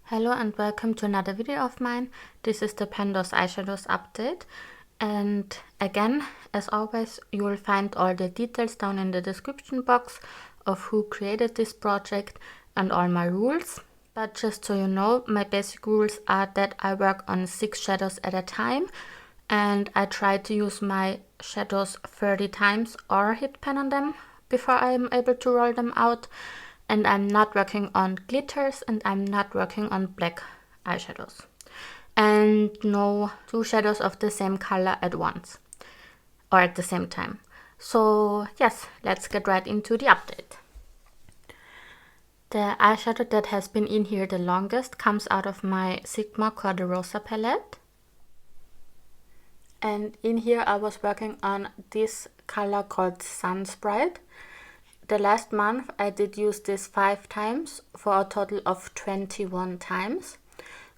Hello and welcome to another video of mine. This is the Panthoseeyeshadows update, and again, as always, you will find all the details down in the description box of who created this project and all my rules. But just so you know, my basic rules are that I work on 6 shadows at a time, and I try to use my shadows 30 times or hit pan on them before I am able to roll them out. And I'm not working on glitters, and I'm not working on black eyeshadows. And no 2 shadows of the same color at once or at the same time. So yes, let's get right into the update. The eyeshadow that has been in here the longest comes out of my Sigma Corderosa palette. And in here I was working on this color called Sun Sprite. The last month I did use this 5 times for a total of 21 times.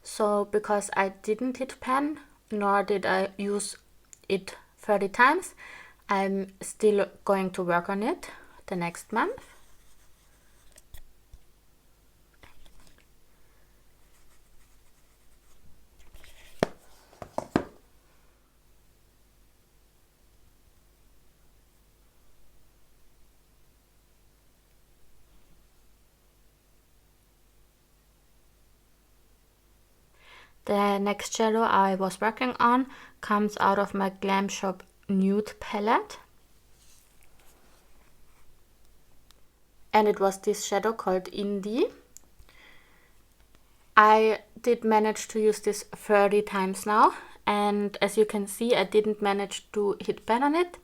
So because I didn't hit pan, nor did I use it 30 times, I'm still going to work on it the next month. The next shadow I was working on comes out of my Glam Shop Nude palette. And it was this shadow called Indie. I did manage to use this 30 times now. And as you can see, I didn't manage to hit pan on it.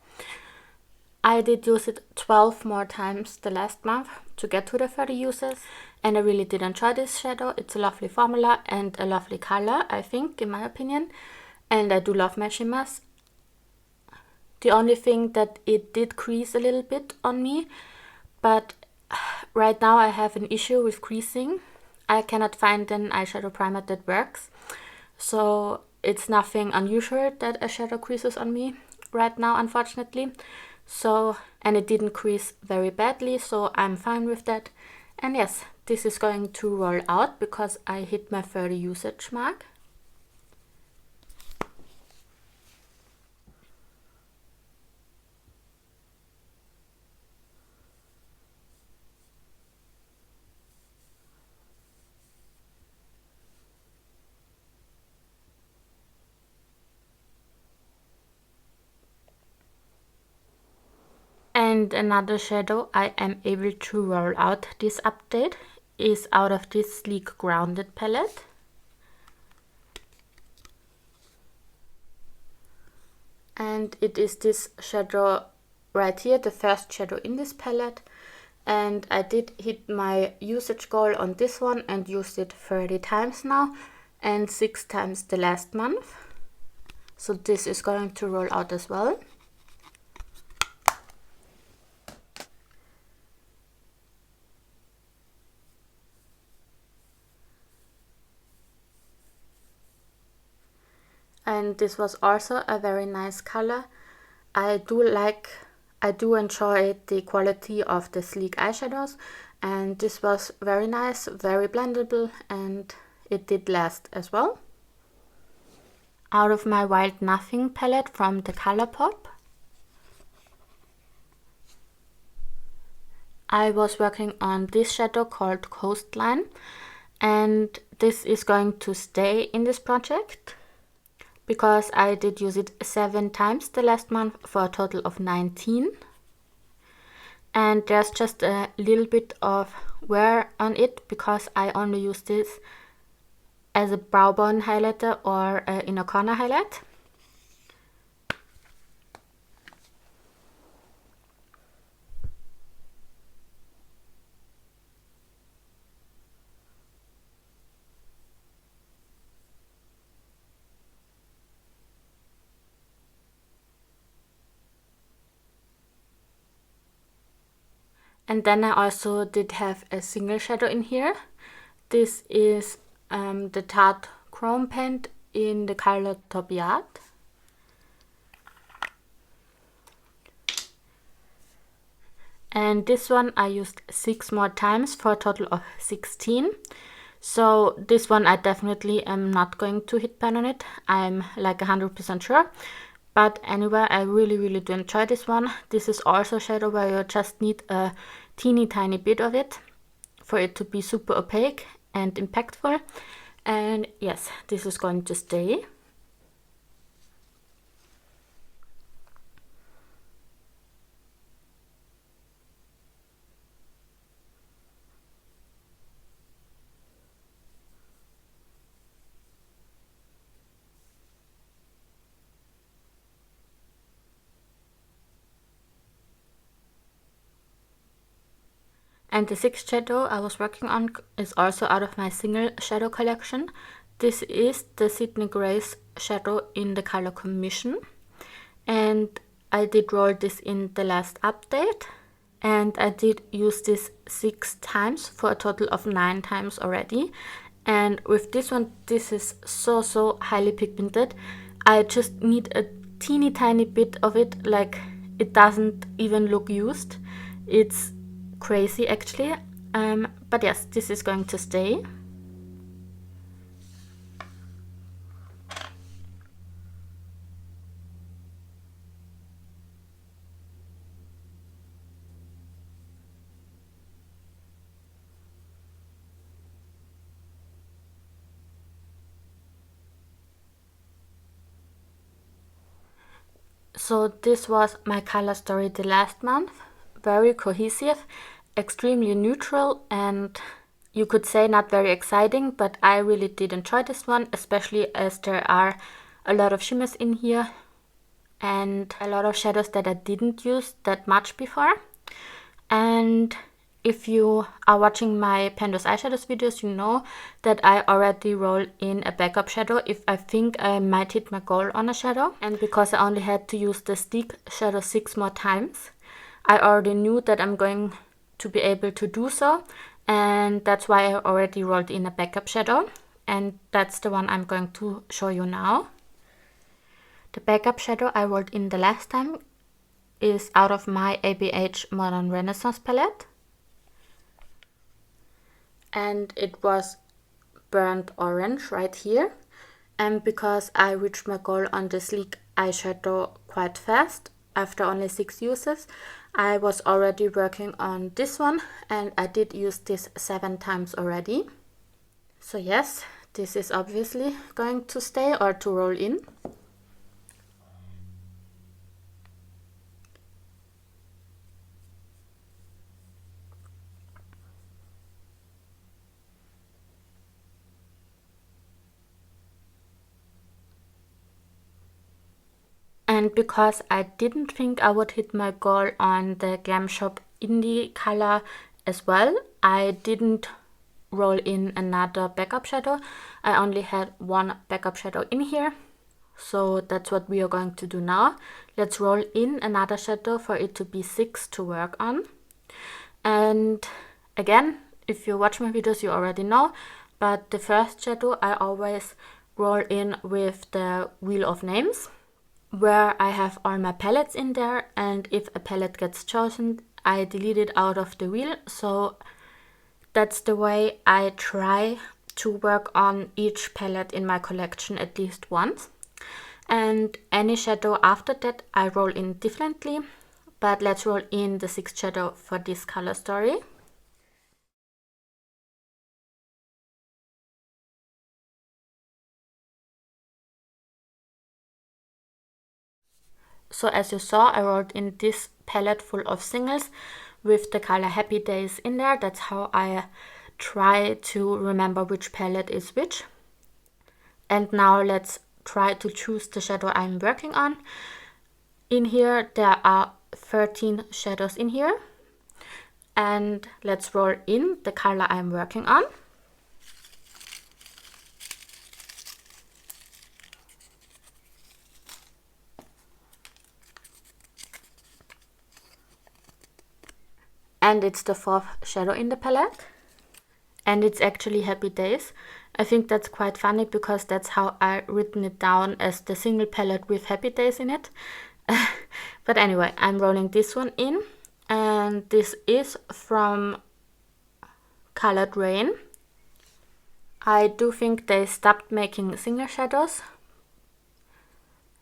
I did use it 12 more times the last month to get to the 30 uses, and I really did enjoy this shadow. It's a lovely formula and a lovely color, I think, in my opinion, and I do love my shimmers. The only thing that it did crease a little bit on me, but right now I have an issue with creasing. I cannot find an eyeshadow primer that works, so it's nothing unusual that a shadow creases on me right now, unfortunately. So, and it didn't crease very badly, so I'm fine with that. And yes, this is going to roll out because I hit my 30 usage mark. And another shadow I am able to roll out this update is out of this Sleek Grounded palette. And it is this shadow right here, the first shadow in this palette. And I did hit my usage goal on this one and used it 30 times now and 6 times the last month. So this is going to roll out as well. And this was also a very nice color. I do enjoy the quality of the Sleek eyeshadows, and this was very nice, very blendable, and it did last as well. Out of my Wild Nothing palette from the Colourpop, I was working on this shadow called Coastline, and this is going to stay in this project because I did use it 7 times the last month for a total of 19. And there's just a little bit of wear on it because I only use this as a brow bone highlighter or inner corner highlight. And then I also did have a single shadow in here. This is the Tarte Chrome Paint in the color Tobiat. And this one I used 6 more times for a total of 16. So this one I definitely am not going to hit pan on it. I'm like 100% sure. But anyway, I really do enjoy this one. This is also a shadow where you just need a teeny tiny bit of it for it to be super opaque and impactful. And yes, this is going to stay. And the sixth shadow I was working on is also out of my single shadow collection. This is the Sydney Grace shadow in the color Commission. And I did roll this in the last update. And I did use this 6 times for a total of 9 times already. And with this one, this is so highly pigmented. I just need a teeny tiny bit of it, like it doesn't even look used. It's crazy actually, but yes, this is going to stay. So this was my color story the last month. Very cohesive, extremely neutral, and you could say not very exciting, but I really did enjoy this one, especially as there are a lot of shimmers in here and a lot of shadows that I didn't use that much before. And if you are watching my Panthoseeyeshadows videos, you know that I already roll in a backup shadow if I think I might hit my goal on a shadow. And because I only had to use the stick shadow 6 more times, I already knew that I'm going to be able to do so. And that's why I already rolled in a backup shadow. And that's the one I'm going to show you now. The backup shadow I rolled in the last time is out of my ABH Modern Renaissance palette. And it was burnt orange right here. And because I reached my goal on the sleek eyeshadow quite fast, after only 6 uses, I was already working on this one, and I did use this 7 times already. So yes, this is obviously going to stay or to roll in. And because I didn't think I would hit my goal on the Glam Shop Indie color as well, I didn't roll in another backup shadow. I only had one backup shadow in here. So that's what we are going to do now. Let's roll in another shadow for it to be 6 to work on. And again, if you watch my videos, you already know, but the first shadow I always roll in with the Wheel of Names, where I have all my palettes in there, and if a palette gets chosen, I delete it out of the wheel. So that's the way I try to work on each palette in my collection at least once. And any shadow after that I roll in differently, but let's roll in the 6th shadow for this color story. So as you saw, I rolled in this palette full of singles with the color Happy Days in there. That's how I try to remember which palette is which. And now let's try to choose the shadow I'm working on. In here there are 13 shadows in here. And let's roll in the color I'm working on. And it's the 4th shadow in the palette. And it's actually Happy Days. I think that's quite funny because that's how I written it down, as the single palette with Happy Days in it. But anyway, I'm rolling this one in. And this is from Colored Rain. I do think they stopped making single shadows.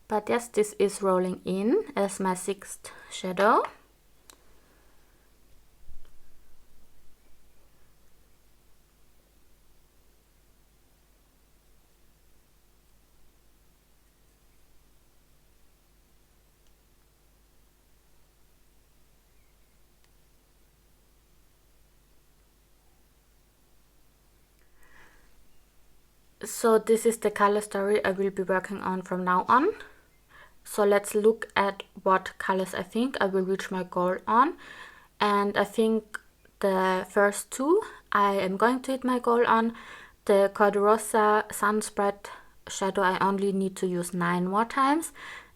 But yes, this is rolling in as my 6th shadow. So this is the color story I will be working on from now on. So let's look at what colors I think I will reach my goal on. And I think the first 2 I am going to hit my goal on. The Corderosa Sunspread shadow I only need to use 9 more times.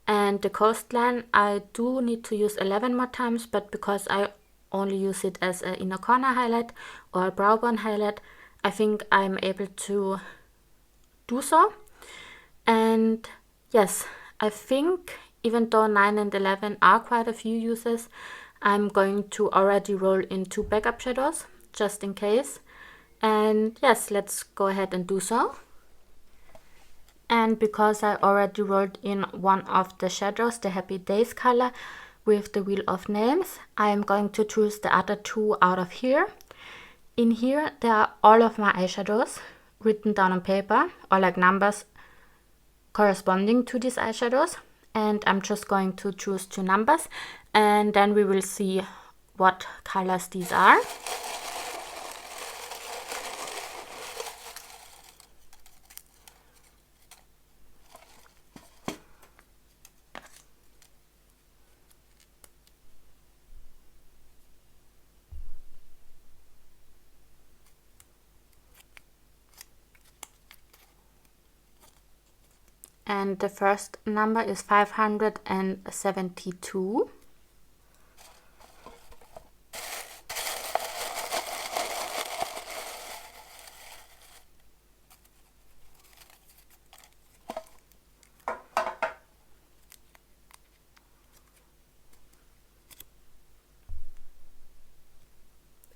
And the Coastline I do need to use 11 more times, but because I only use it as an inner corner highlight or a brow bone highlight, I think I'm able to do so. And yes, I think even though 9 and 11 are quite a few uses, I'm going to already roll in 2 backup shadows just in case. And yes, let's go ahead and do so. And because I already rolled in one of the shadows, the Happy Days color with the Wheel of Names, I am going to choose the other 2 out of here. In here there are all of my eyeshadows written down on paper, or like numbers corresponding to these eyeshadows, and I'm just going to choose 2 numbers and then we will see what colors these are. And the first number is 572.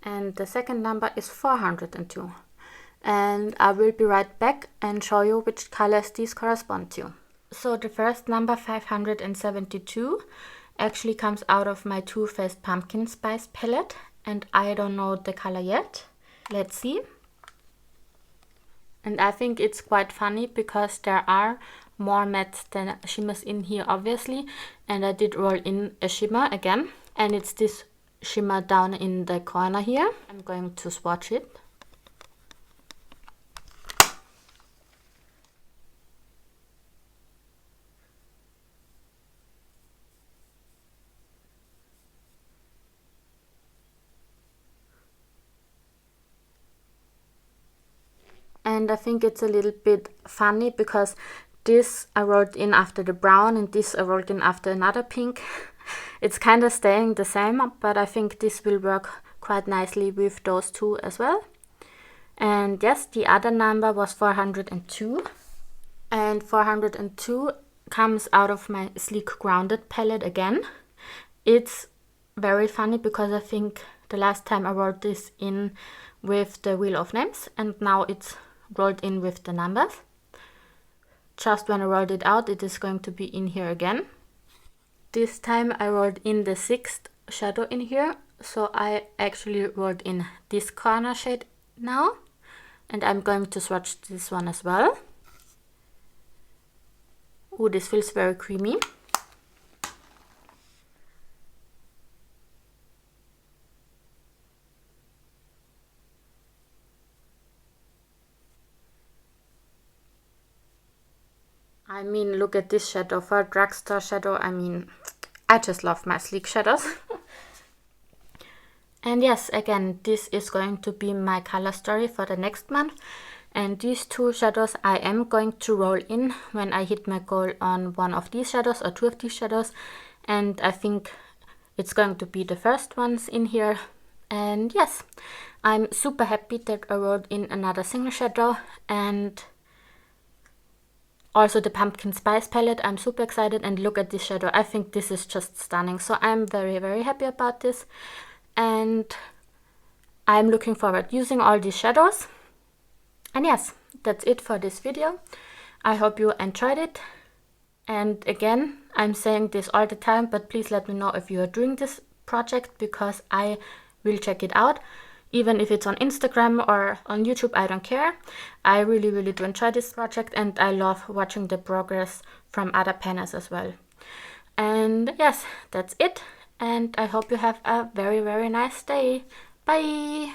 And the second number is 402. And I will be right back and show you which colors these correspond to. So the first number, 572, actually comes out of my Too Faced Pumpkin Spice palette, and I don't know the color yet. Let's see. And I think it's quite funny because there are more mattes than shimmers in here, obviously, and I did roll in a shimmer again, and it's this shimmer down in the corner here. I'm going to swatch it. And I think it's a little bit funny because this I rolled in after the brown and this I rolled in after another pink. It's kind of staying the same, but I think this will work quite nicely with those 2 as well. And yes, the other number was 402. And 402 comes out of my Sleek Grounded palette again. It's very funny because I think the last time I rolled this in with the Wheel of Names and now it's rolled in with the numbers. Just when I rolled it out, it is going to be in here again. This time I rolled in the 6th shadow in here, so I actually rolled in this corner shade now, and I'm going to swatch this one as well. Ooh, this feels very creamy. I mean, look at this shadow. For a drugstore shadow, I mean, I just love my sleek shadows. And yes, again, this is going to be my color story for the next month. And these 2 shadows I am going to roll in when I hit my goal on one of these shadows or 2 of these shadows. And I think it's going to be the first ones in here. And yes, I'm super happy that I rolled in another single shadow, and also the Pumpkin Spice palette. I'm super excited, and look at this shadow. I think this is just stunning. So I'm very, very happy about this. And I'm looking forward using all these shadows. And yes, that's it for this video. I hope you enjoyed it. And again, I'm saying this all the time, but please let me know if you are doing this project, because I will check it out. Even if it's on Instagram or on YouTube, I don't care. I really do enjoy this project, and I love watching the progress from other penners as well. And yes, that's it. And I hope you have a very nice day. Bye!